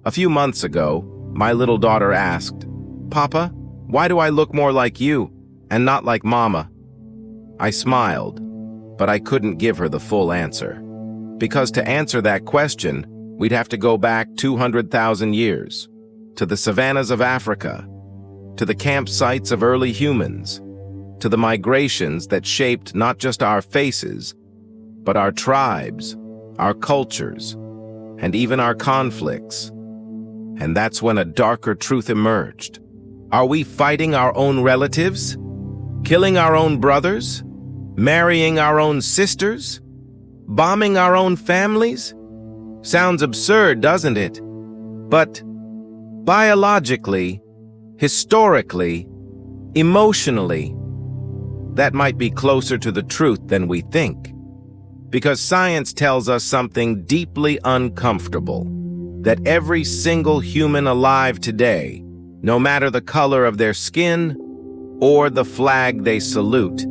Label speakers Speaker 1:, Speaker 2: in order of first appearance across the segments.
Speaker 1: A few months ago, my little daughter asked, "Papa, why do I look more like you and not like Mama?" I smiled, but I couldn't give her the full answer. Because to answer that question, we'd have to go back 200,000 years, to the savannas of Africa, to the campsites of early humans, to the migrations that shaped not just our faces, but our tribes, our cultures, and even our conflicts. And that's when a darker truth emerged. Are we fighting our own relatives? Killing our own brothers? Marrying our own sisters? Bombing our own families? Sounds absurd, doesn't it? But biologically, historically, emotionally, that might be closer to the truth than we think. Because science tells us something deeply uncomfortable, that every single human alive today, no matter the color of their skin or the flag they salute,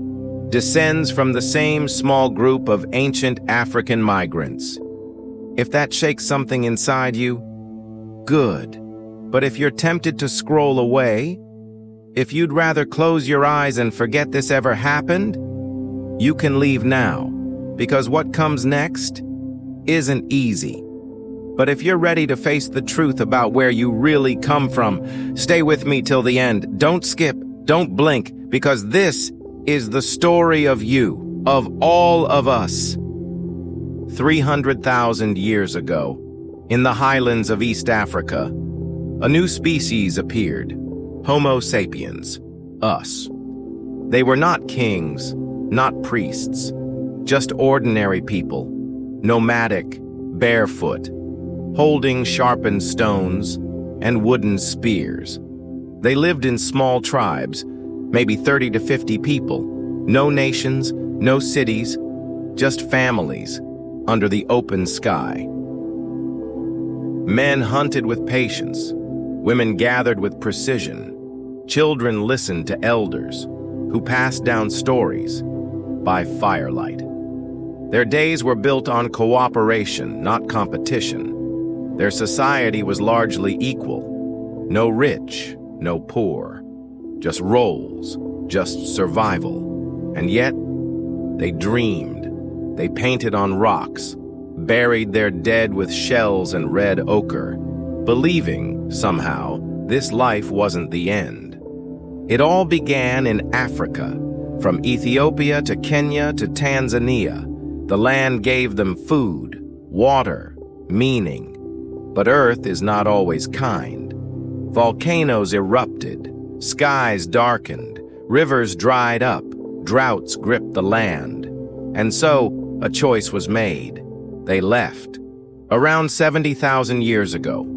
Speaker 1: descends from the same small group of ancient African migrants. If that shakes something inside you, good. But if you're tempted to scroll away, if you'd rather close your eyes and forget this ever happened, you can leave now, because what comes next isn't easy. But if you're ready to face the truth about where you really come from, stay with me till the end. Don't skip, don't blink, because this is the story of you, of all of us. 300,000 years ago, in the highlands of East Africa, a new species appeared, Homo sapiens, us. They were not kings, not priests, just ordinary people, nomadic, barefoot, holding sharpened stones and wooden spears. They lived in small tribes, maybe 30 to 50 people, no nations, no cities, just families under the open sky. Men hunted with patience, women gathered with precision, children listened to elders who passed down stories by firelight. Their days were built on cooperation, not competition. Their society was largely equal. No rich, no poor. Just roles, just survival. And yet, they dreamed. They painted on rocks, buried their dead with shells and red ochre, believing, somehow, this life wasn't the end. It all began in Africa. From Ethiopia to Kenya to Tanzania, the land gave them food, water, meaning. But Earth is not always kind. Volcanoes erupted, skies darkened, rivers dried up, droughts gripped the land. And so, a choice was made. They left. Around 70,000 years ago,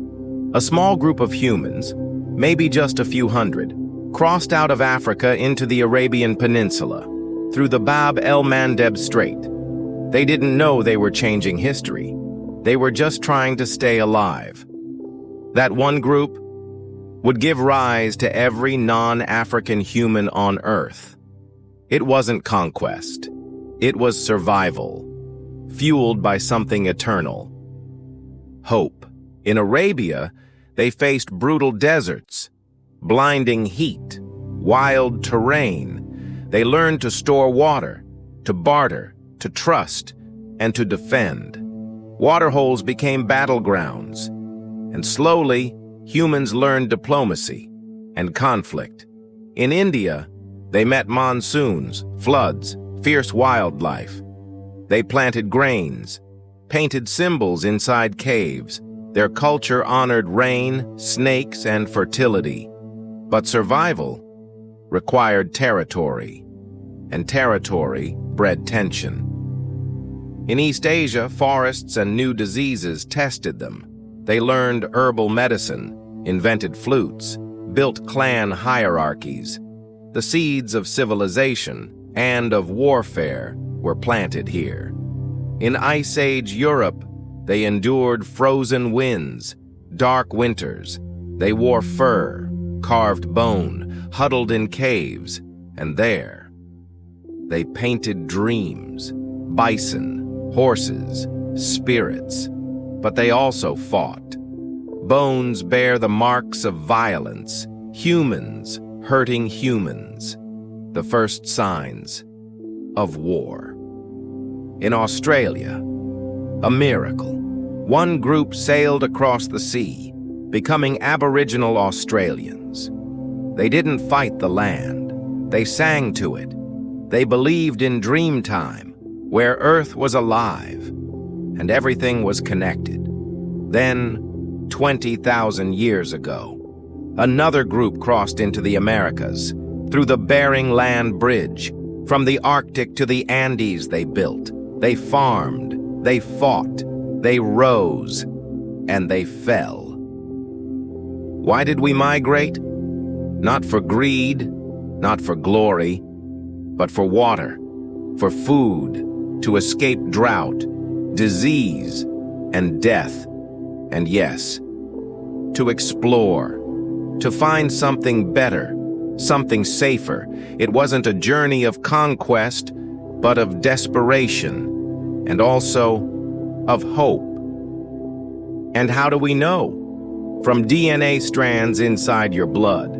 Speaker 1: a small group of humans, maybe just a few hundred, crossed out of Africa into the Arabian Peninsula, through the Bab el-Mandeb Strait. They didn't know they were changing history. They were just trying to stay alive. That one group would give rise to every non-African human on Earth. It wasn't conquest. It was survival, fueled by something eternal. Hope. In Arabia, they faced brutal deserts, blinding heat, wild terrain. They learned to store water, to barter, to trust, and to defend. Waterholes became battlegrounds, and slowly, humans learned diplomacy and conflict. In India, they met monsoons, floods, fierce wildlife. They planted grains, painted symbols inside caves. Their culture honored rain, snakes, and fertility. But survival required territory, and territory bred tension. In East Asia, forests and new diseases tested them. They learned herbal medicine, invented flutes, built clan hierarchies. The seeds of civilization and of warfare were planted here. In Ice Age Europe, they endured frozen winds, dark winters. They wore fur, carved bone, huddled in caves, and there, they painted dreams, bison, horses, spirits, but they also fought. bones bear the marks of violence, humans hurting humans, the first signs of war. In Australia, a miracle. One group sailed across the sea, becoming Aboriginal Australians. They didn't fight the land. They sang to it. They believed in Dreamtime, where Earth was alive and everything was connected. Then, 20,000 years ago, another group crossed into the Americas through the Bering Land Bridge. From the Arctic to the Andes they built. They farmed, they fought, they rose, and they fell. Why did we migrate? Not for greed, not for glory, but for water, for food, to escape drought, disease, and death. And yes, to explore, to find something better, something safer. It wasn't a journey of conquest, but of desperation, and also of hope. And how do we know? From DNA strands inside your blood,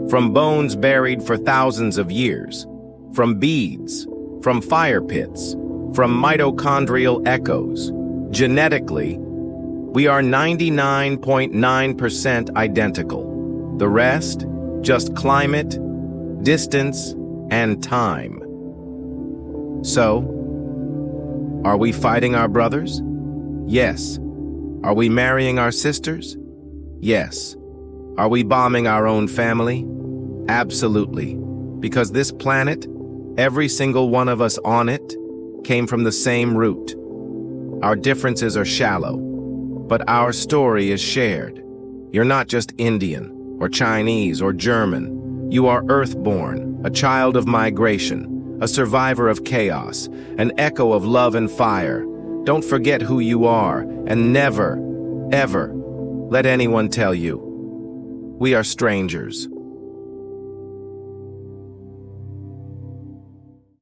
Speaker 1: from bones buried for thousands of years, from beads, from fire pits, from mitochondrial echoes. Genetically, we are 99.9% identical. The rest, just climate, distance, and time. So, are we fighting our brothers? Yes. Are we marrying our sisters? Yes. Are we bombing our own family? Absolutely. Because this planet, every single one of us on it, came from the same root. Our differences are shallow, but our story is shared. You're not just Indian, or Chinese, or German. You are earthborn, a child of migration, a survivor of chaos, an echo of love and fire. Don't forget who you are, and never, ever let anyone tell you we are strangers.